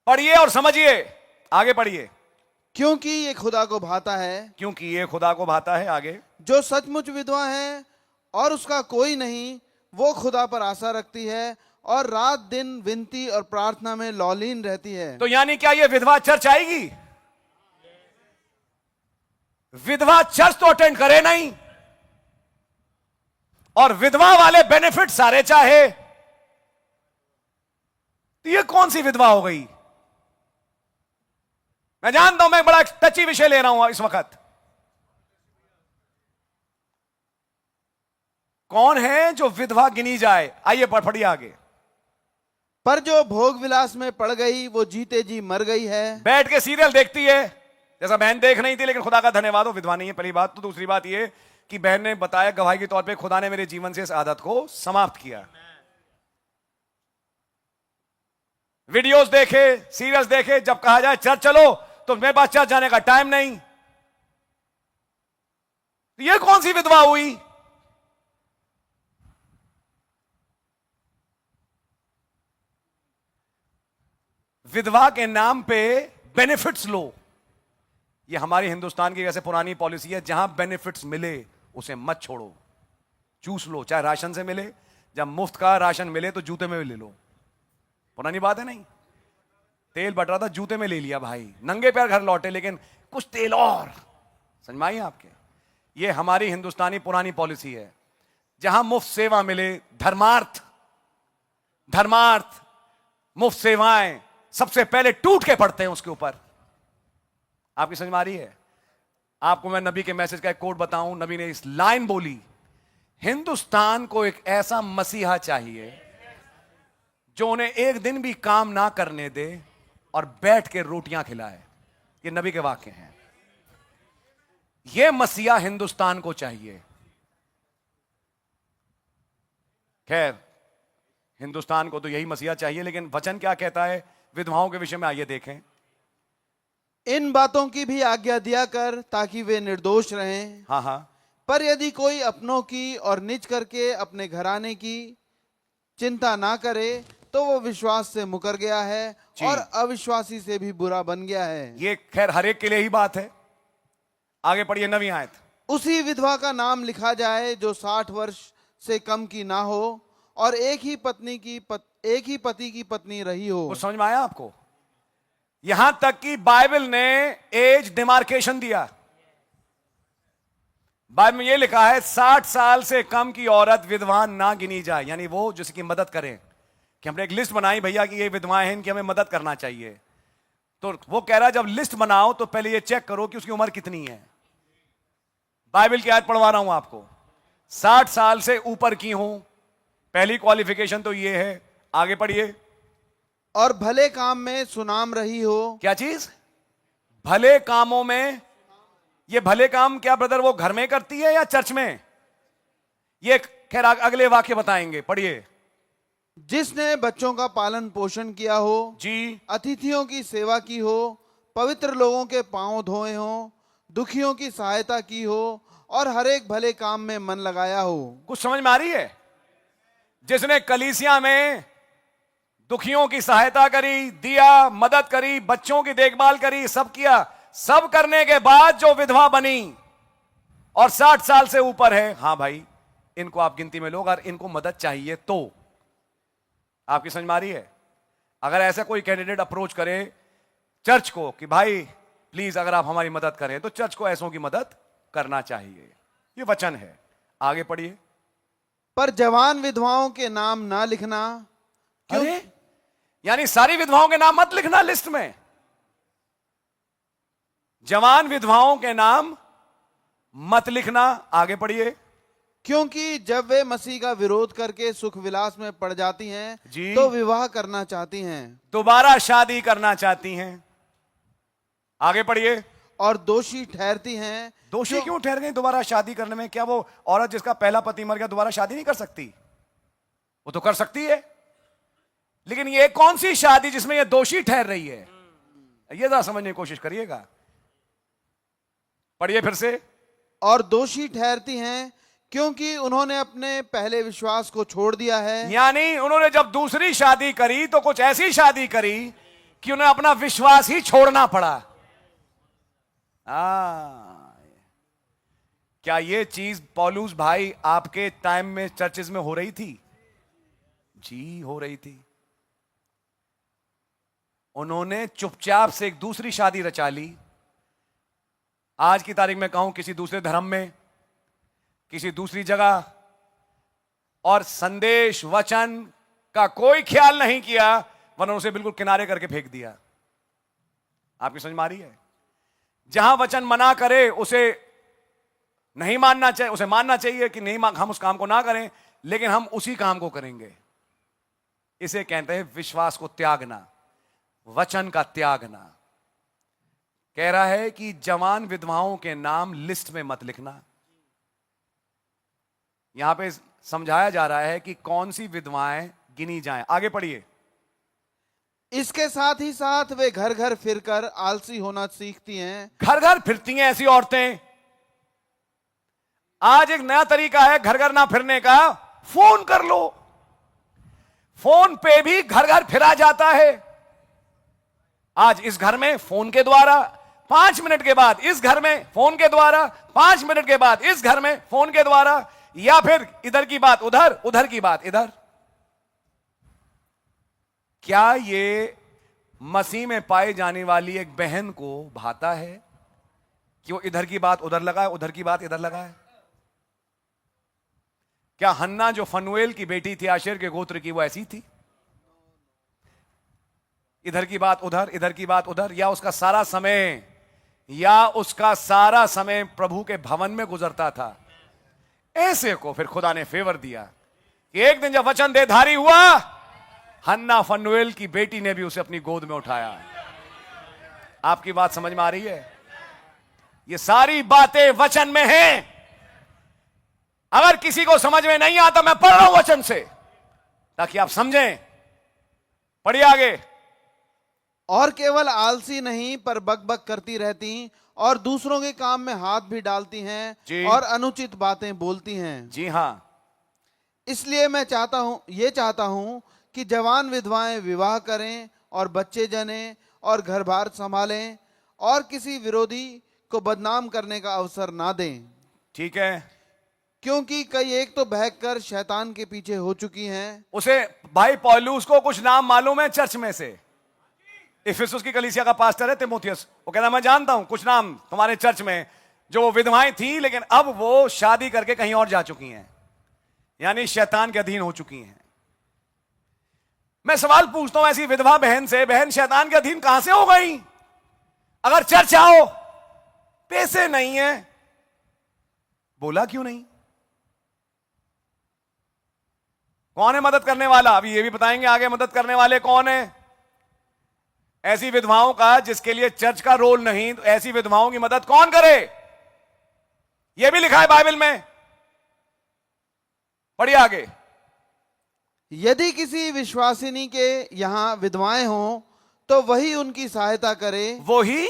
पढ़िए और समझिए, आगे पढ़िए। क्योंकि ये खुदा को भाता है, क्योंकि ये खुदा को भाता है, आगे। जो सचमुच विधवा है और उसका कोई नहीं, वो खुदा पर आशा रखती है और रात दिन विनती और प्रार्थना में लौलीन रहती है। तो यानी क्या ये विधवा चर्च आएगी? विधवा चर्च तो अटेंड करे नहीं, और विधवा वाले बेनिफिट सारे चाहे, तो ये कौन सी विधवा हो गई? मैं जानता हूं, मैं बड़ा टची विषय ले रहा हूं इस वक्त। कौन है जो विधवा गिनी जाए? आइए पढ़िए आगे। पर जो भोग विलास में पड़ गई, वो जीते जी मर गई है। बैठ के सीरियल देखती है, जैसा बहन देख नहीं थी, लेकिन खुदा का धन्यवाद हो विधवा नहीं है, पहली बात। तो दूसरी बात यह कि बहन ने बताया गवाही के तौर पे, खुदा ने मेरे जीवन से इस आदत को समाप्त किया। वीडियोस देखे, सीरियल्स देखे, जब कहा जाए चर्च चलो तो मेरे पास चर्च जाने का टाइम नहीं। ये कौन सी विधवा हुई? विधवा के नाम पे बेनिफिट्स लो। ये हमारी हिंदुस्तान की वैसे पुरानी पॉलिसी है, जहां बेनिफिट्स मिले उसे मत छोड़ो, चूस लो। चाहे राशन से मिले, जब मुफ्त का राशन मिले तो जूते में भी ले लो। पुरानी बात है नहीं? तेल बट रहा था, जूते में ले लिया भाई, नंगे पैर घर लौटे, लेकिन कुछ तेल और। समझ में आई आपके? ये हमारी हिंदुस्तानी पुरानी पॉलिसी है। जहां मुफ्त सेवा मिले, धर्मार्थ, मुफ्त सेवाएं सबसे पहले टूट के पड़ते हैं उसके ऊपर। आपकी समझ में आ रही है? आपको मैं नबी के मैसेज का एक कोट बताऊं। नबी ने इस लाइन बोली, हिंदुस्तान को एक ऐसा मसीहा चाहिए जो उन्हें एक दिन भी काम ना करने दे और बैठ के रोटियां खिलाए। ये नबी के वाक्य हैं। ये मसीहा हिंदुस्तान को चाहिए। खैर, हिंदुस्तान को तो यही मसीहा चाहिए, लेकिन वचन क्या कहता है विधवाओं के विषय में? आइए देखें। इन बातों की भी आज्ञा दिया कर, ताकि वे निर्दोष रहें। हाँ हाँ। पर यदि कोई अपनों की और निज करके अपने घराने की चिंता ना करे, तो वो विश्वास से मुकर गया है और अविश्वासी से भी बुरा बन गया है। ये खैर हर एक के लिए ही बात है। आगे पढ़िए 9वीं आयत। उसी विधवा का नाम लिखा जाए जो 60 वर्ष से कम की ना हो और एक ही पति की पत्नी रही हो। कुछ समझ में आया आपको? यहां तक कि बाइबल ने एज डिमार्केशन दिया। बाइबल में यह लिखा है 60 साल से कम की औरत विधवा ना गिनी जाए, यानी वो जिसकी मदद करें। कि हमने एक लिस्ट बनाई भैया कि ये विधवाएं हैं, इनकी हमें मदद करना चाहिए। तो वो कह रहा है जब लिस्ट बनाओ तो पहले ये चेक करो कि उसकी उम्र कितनी है। बाइबल की आयत पढ़वा रहा हूं आपको। 60 साल से ऊपर की हो, पहली क्वालिफिकेशन तो ये है। आगे पढ़िए। और भले काम में सुनाम रही हो। क्या चीज? भले कामों में। ये भले काम क्या ब्रदर वो घर में करती है या चर्च में? ये खैर अगले वाक्य बताएंगे, पढ़िए। जिसने बच्चों का पालन पोषण किया हो जी, अतिथियों की सेवा की हो, पवित्र लोगों के पांव धोए हो, दुखियों की सहायता की हो और हर एक भले काम में मन लगाया हो। कुछ समझ में आ रही है? जिसने कलीसिया में दुखियों की सहायता करी, दिया, मदद करी, बच्चों की देखभाल करी, सब किया। सब करने के बाद जो विधवा बनी और 60 साल से ऊपर है, हां भाई इनको आप गिनती में लो, अगर इनको मदद चाहिए तो। आपकी समझ में आ रही है? अगर ऐसा कोई कैंडिडेट अप्रोच करे चर्च को कि भाई प्लीज अगर आप हमारी मदद करें, तो चर्च को ऐसों की मदद करना चाहिए। ये वचन है। आगे पढ़िए। पर जवान विधवाओं के नाम ना लिखना। अरे यानी सारी विधवाओं के नाम मत लिखना लिस्ट में। जवान विधवाओं के नाम मत लिखना। आगे पढ़िए। क्योंकि जब वे मसीह का विरोध करके सुख विलास में पड़ जाती हैं, जी, तो विवाह करना चाहती हैं, दोबारा शादी करना चाहती हैं। आगे पढ़िए। और दोषी ठहरती हैं। दोषी क्यों ठहर गई दोबारा शादी करने में? क्या वो औरत जिसका पहला पति मर गया दोबारा शादी नहीं कर सकती? वो तो कर सकती है, लेकिन ये कौन सी शादी जिसमें ये दोषी ठहर रही है? ये जरा समझने की कोशिश करिएगा। पढ़िए फिर से। और दोषी ठहरती हैं क्योंकि उन्होंने अपने पहले विश्वास को छोड़ दिया है। यानी उन्होंने जब दूसरी शादी करी तो कुछ ऐसी शादी करी कि उन्हें अपना विश्वास ही छोड़ना पड़ा। क्या ये चीज पौलुस भाई आपके टाइम में चर्चेज में हो रही थी? जी हो रही थी। उन्होंने चुपचाप से एक दूसरी शादी रचा ली। आज की तारीख में कहूं किसी दूसरे धर्म में, किसी दूसरी जगह, और संदेश वचन का कोई ख्याल नहीं किया, वरना उसे बिल्कुल किनारे करके फेंक दिया। आपकी समझ में आ रही है? जहां वचन मना करे उसे नहीं मानना चाहिए, उसे मानना चाहिए कि नहीं, हम उस काम को ना करें, लेकिन हम उसी काम को करेंगे। इसे कहते हैं विश्वास को त्यागना, वचन का त्यागना। कह रहा है कि जवान विधवाओं के नाम लिस्ट में मत लिखना। यहां पे समझाया जा रहा है कि कौन सी विधवाएं गिनी जाएं। आगे पढ़िए। इसके साथ ही साथ वे घर घर फिरकर आलसी होना सीखती हैं। घर घर फिरती हैं ऐसी औरतें। आज एक नया तरीका है घर घर ना फिरने का, फोन कर लो। फोन पे भी घर घर फिरा जाता है। आज इस घर में फोन के द्वारा, 5 मिनट के बाद इस घर में फोन के द्वारा, 5 मिनट के बाद इस घर में फोन के द्वारा, या फिर इधर की बात उधर, उधर की बात इधर। क्या ये मसीह में पाई जाने वाली एक बहन को भाता है कि वो इधर की बात उधर लगाए, उधर की बात इधर लगाए? क्या हन्ना जो फनुएल की बेटी थी, आशेर के गोत्र की, वो ऐसी थी? इधर की बात उधर, इधर की बात उधर, या उसका सारा समय प्रभु के भवन में गुजरता था? ऐसे को फिर खुदा ने फेवर दिया कि एक दिन जब वचन देधारी हुआ, हन्ना फनुएल की बेटी ने भी उसे अपनी गोद में उठाया। आपकी बात समझ में आ रही है? ये सारी बातें वचन में हैं। अगर किसी को समझ में नहीं आता, मैं पढ़ रहा हूं वचन से ताकि आप समझें। पढ़िए आगे। और केवल आलसी नहीं पर बकबक करती रहती और दूसरों के काम में हाथ भी डालती हैं और अनुचित बातें बोलती हैं। जी हां। इसलिए मैं चाहता हूं कि जवान विधवाएं विवाह करें और बच्चे जनें और घर बार संभालें और किसी विरोधी को बदनाम करने का अवसर ना दें। ठीक है। क्योंकि कई एक तो बहकर शैतान के पीछे हो चुकी हैं। उसे भाई पौलुस को कुछ नाम मालूम है चर्च में से। इफिसुस की कलीसिया का पास्टर है तीमुथियुस। वो कहता मैं जानता हूं कुछ नाम तुम्हारे चर्च में जो विधवाएं थी, लेकिन अब वो शादी करके कहीं और जा चुकी हैं, यानी शैतान के अधीन हो चुकी हैं। मैं सवाल पूछता हूं ऐसी विधवा बहन से, बहन शैतान के अधीन कहां से हो गई? अगर चर्च आओ, पैसे नहीं है, बोला क्यों नहीं? कौन है मदद करने वाला? अभी ये भी बताएंगे आगे मदद करने वाले कौन है। ऐसी विधवाओं का जिसके लिए चर्च का रोल नहीं, तो ऐसी विधवाओं की मदद कौन करे? यह भी लिखा है बाइबल में। पढ़िए आगे। यदि किसी विश्वासिनी के यहां विधवाएं हों तो वही उनकी सहायता करे। वही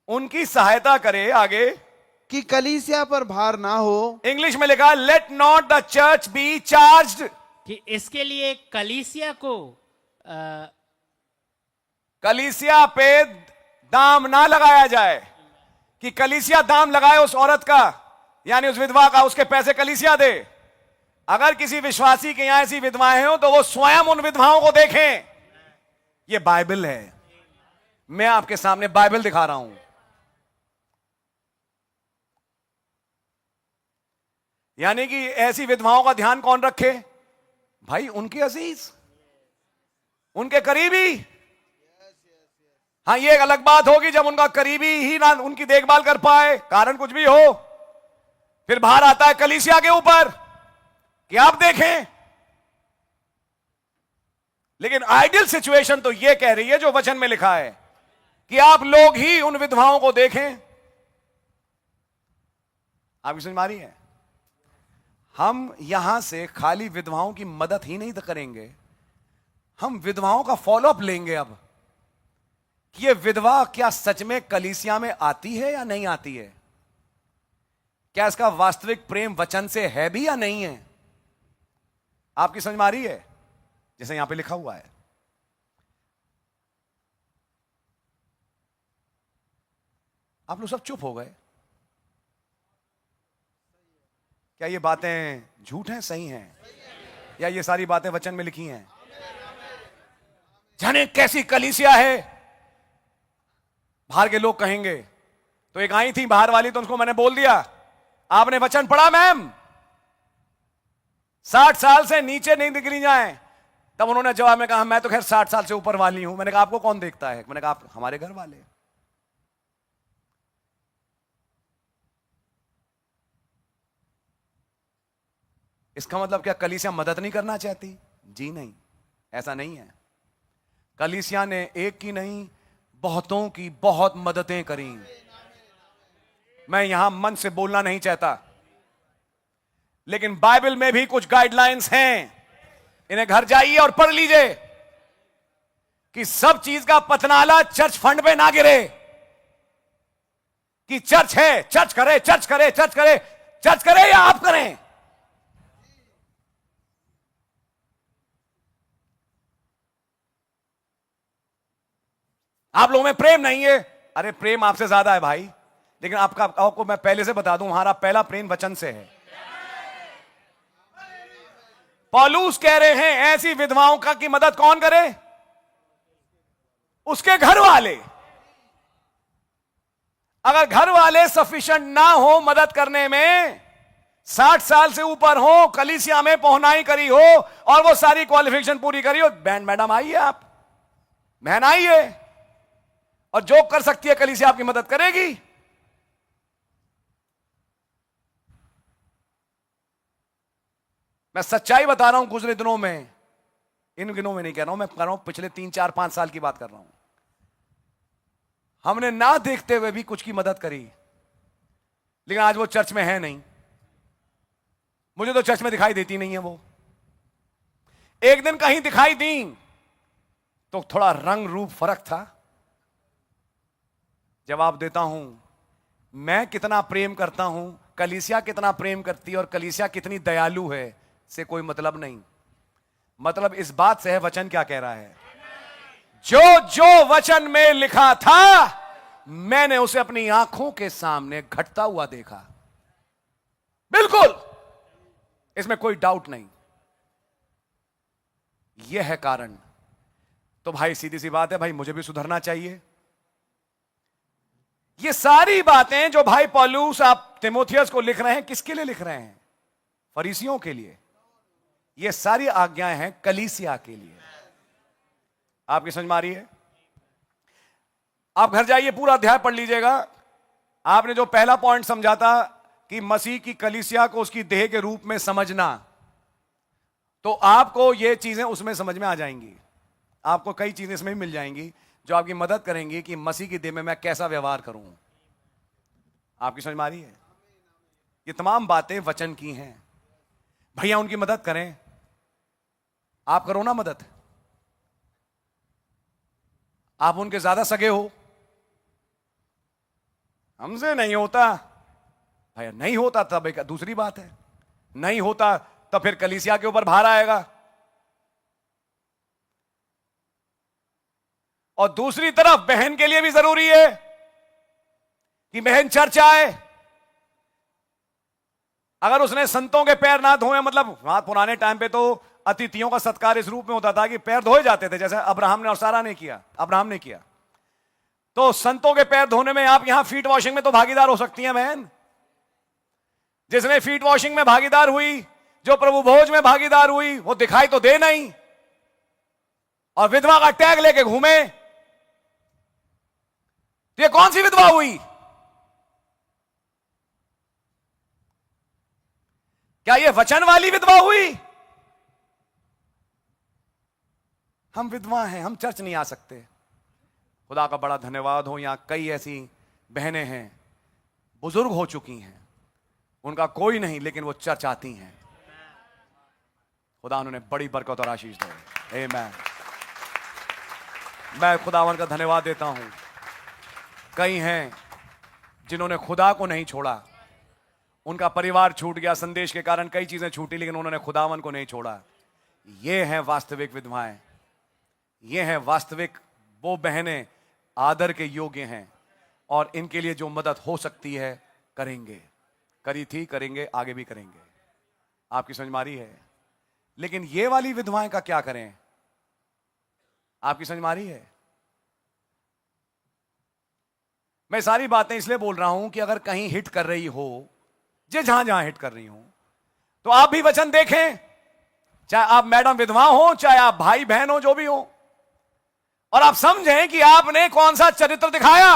उनकी सहायता करे। आगे। कि कलीसिया पर भार ना हो। इंग्लिश में लिखा let not the church B charged, कि इसके लिए कलीसिया को कलीसिया पे दाम ना लगाया जाए, कि कलीसिया दाम लगाए उस औरत का, यानी उस विधवा का, उसके पैसे कलीसिया दे। अगर किसी विश्वासी के यहां ऐसी विधवाएं हो तो वो स्वयं उन विधवाओं को देखें। ये बाइबल है, मैं आपके सामने बाइबल दिखा रहा हूं। यानी कि ऐसी विधवाओं का ध्यान कौन रखे? भाई उनके अजीज, उनके करीबी। हाँ, ये एक अलग बात होगी जब उनका करीबी ही ना उनकी देखभाल कर पाए, कारण कुछ भी हो, फिर भार आता है कलीसिया के ऊपर कि आप देखें। लेकिन आइडियल सिचुएशन तो यह कह रही है जो वचन में लिखा है कि आप लोग ही उन विधवाओं को देखें। आपकी समझ में आ रही है? हम यहां से खाली विधवाओं की मदद ही नहीं करेंगे, हम विधवाओं का फॉलोअप लेंगे। अब कि ये विधवा क्या सच में कलीसिया में आती है या नहीं आती है? क्या इसका वास्तविक प्रेम वचन से है भी या नहीं है? आपकी समझ में आ रही है? जैसे यहां पे लिखा हुआ है, आप लोग सब चुप हो गए। क्या ये बातें झूठ हैं, सही हैं, या ये सारी बातें वचन में लिखी हैं? जाने कैसी कलीसिया है, बाहर के लोग कहेंगे। तो एक आई थी बाहर वाली, तो उनको मैंने बोल दिया, आपने वचन पढ़ा मैम? 60 साल से नीचे नहीं दिख रही जाए। तब उन्होंने जवाब में कहा, मैं तो खैर 60 साल से ऊपर वाली हूं। मैंने कहा, आपको कौन देखता है? मैंने कहा, आप हमारे घर वाले। इसका मतलब क्या कलीसिया मदद नहीं करना चाहती? जी नहीं, ऐसा नहीं है। कलीसिया ने एक की नहीं, बहुतों की बहुत मददें करी। मैं यहां मन से बोलना नहीं चाहता, लेकिन बाइबल में भी कुछ गाइडलाइंस हैं, इन्हें घर जाइए और पढ़ लीजिए कि सब चीज का पतनाला चर्च फंड पे ना गिरे। कि चर्च है, चर्च करे, चर्च करे, चर्च करे, चर्च करे या आप करें। आप लोगों में प्रेम नहीं है। अरे प्रेम आपसे ज्यादा है भाई, लेकिन आपको मैं पहले से बता दूं, हमारा पहला प्रेम वचन से है। पौलुस कह रहे हैं, ऐसी विधवाओं का की मदद कौन करे? उसके घर वाले। अगर घर वाले सफिशिएंट ना हो मदद करने में, 60 साल से ऊपर हो, कलीसिया में पहुनाई करी हो और वो सारी क्वालिफिकेशन पूरी करी हो, बहन मैडम आइए, आप बहन आइए, और जो कर सकती है कलीसिया आपकी मदद करेगी। मैं सच्चाई बता रहा हूं। गुजरे दिनों में, इन दिनों में नहीं कह रहा हूं, मैं कह रहा हूं पिछले 3 4 5 साल की बात कर रहा हूं, हमने ना देखते हुए भी कुछ की मदद करी, लेकिन आज वो चर्च में है नहीं। मुझे तो चर्च में दिखाई देती नहीं है वो। एक दिन कहीं दिखाई दी तो थोड़ा रंग रूप फर्क था। जवाब देता हूं, मैं कितना प्रेम करता हूं, कलीसिया कितना प्रेम करती है और कलीसिया कितनी दयालु है, से कोई मतलब नहीं। मतलब इस बात से है वचन क्या कह रहा है। जो जो वचन में लिखा था, मैंने उसे अपनी आंखों के सामने घटता हुआ देखा। बिल्कुल, इसमें कोई डाउट नहीं। यह है कारण। तो भाई सीधी सी बात है, भाई मुझे भी सुधरना चाहिए। ये सारी बातें जो भाई पौलुस आप तीमुथियुस को लिख रहे हैं, किसके लिए लिख रहे हैं? फरीसियों के लिए। ये सारी आज्ञाएं हैं कलीसिया के लिए। आपकी समझ में आ रही है? आप घर जाइए, पूरा अध्याय पढ़ लीजिएगा। आपने जो पहला पॉइंट समझा था कि मसीह की कलीसिया को उसकी देह के रूप में समझना, तो आपको ये चीजें उसमें समझ में आ जाएंगी। आपको कई चीजें इसमें भी मिल जाएंगी जो आपकी मदद करेंगी कि मसीह की देह में मैं कैसा व्यवहार करूं। आपकी समझ में आ रही है? ये तमाम बातें वचन की हैं। भैया उनकी मदद करें, आप करो ना मदद। आप उनके ज्यादा सगे हो, हमसे नहीं होता भैया, नहीं होता तब एक दूसरी बात है, नहीं होता तो फिर कलीसिया के ऊपर भार आएगा। और दूसरी तरफ बहन के लिए भी जरूरी है कि बहन चर्च आए। अगर उसने संतों के पैर ना धोए, मतलब पुराने टाइम पे तो अतिथियों का सत्कार इस रूप में होता था कि पैर धोए जाते थे, जैसे अब्राहम ने और सारा ने किया, अब्राहम ने किया। तो संतों के पैर धोने में आप यहां फीट वॉशिंग में तो भागीदार हो सकती हैं बहन। जिसने फीट वॉशिंग में भागीदार हुई, जो प्रभु भोज में भागीदार हुई, वो दिखाई तो दे नहीं और विधवा का टैग लेके घूमे। तो ये कौन सी विधवा हुई? क्या ये वचन वाली विधवा हुई? हम विधवा हैं, हम चर्च नहीं आ सकते। खुदा का बड़ा धन्यवाद हो, यहां कई ऐसी बहनें हैं, बुजुर्ग हो चुकी हैं, उनका कोई नहीं, लेकिन वो चर्च आती हैं। खुदा उन्होंने बड़ी बरकत और आशीष दे। आमीन। मैं खुदावन का धन्यवाद देता हूं। कई हैं जिन्होंने खुदा को नहीं छोड़ा, उनका परिवार छूट गया, संदेश के कारण कई चीजें छूटी, लेकिन उन्होंने खुदावन को नहीं छोड़ा। ये हैं वास्तविक विधवाएं, ये हैं वास्तविक वो बहनें आदर के योग्य हैं। और इनके लिए जो मदद हो सकती है करेंगे, करी थी, करेंगे, आगे भी करेंगे। आपकी समझ में आ रही है? लेकिन ये वाली विधवाएं का क्या करें? आपकी समझ में आ रही है? मैं सारी बातें इसलिए बोल रहा हूं कि अगर कहीं हिट कर रही हो, जहां जहां हिट कर रही हो, तो आप भी वचन देखें, चाहे आप मैडम विधवा हो, चाहे आप भाई बहन हो, जो भी हो, और आप समझें कि आपने कौन सा चरित्र दिखाया।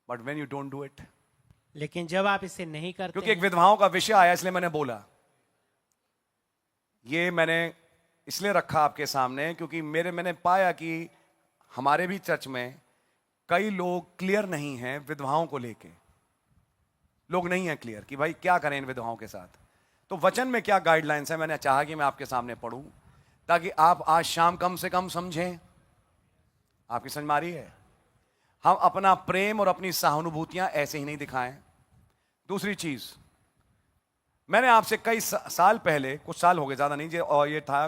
But when you don't do it, लेकिन जब आप इसे नहीं करते क्योंकि एक हैं, विधवाओं का विषय आया इसलिए मैंने बोला, ये मैंने इसलिए रखा आपके सामने क्योंकि मैंने पाया कि हमारे भी चर्च में कई लोग क्लियर नहीं हैं विधवाओं को लेके। लोग नहीं हैं क्लियर कि भाई क्या करें इन विधवाओं के साथ। तो वचन में क्या गाइडलाइंस है, मैंने चाहा कि मैं आपके सामने पढ़ूं ताकि आप आज शाम कम से कम समझें। आपकी समझ में आ रही है? हम अपना प्रेम और अपनी सहानुभूतियां ऐसे ही नहीं दिखाएं। दूसरी चीज, मैंने आपसे कई साल पहले, कुछ साल हो गए, ज्यादा नहीं, और ये था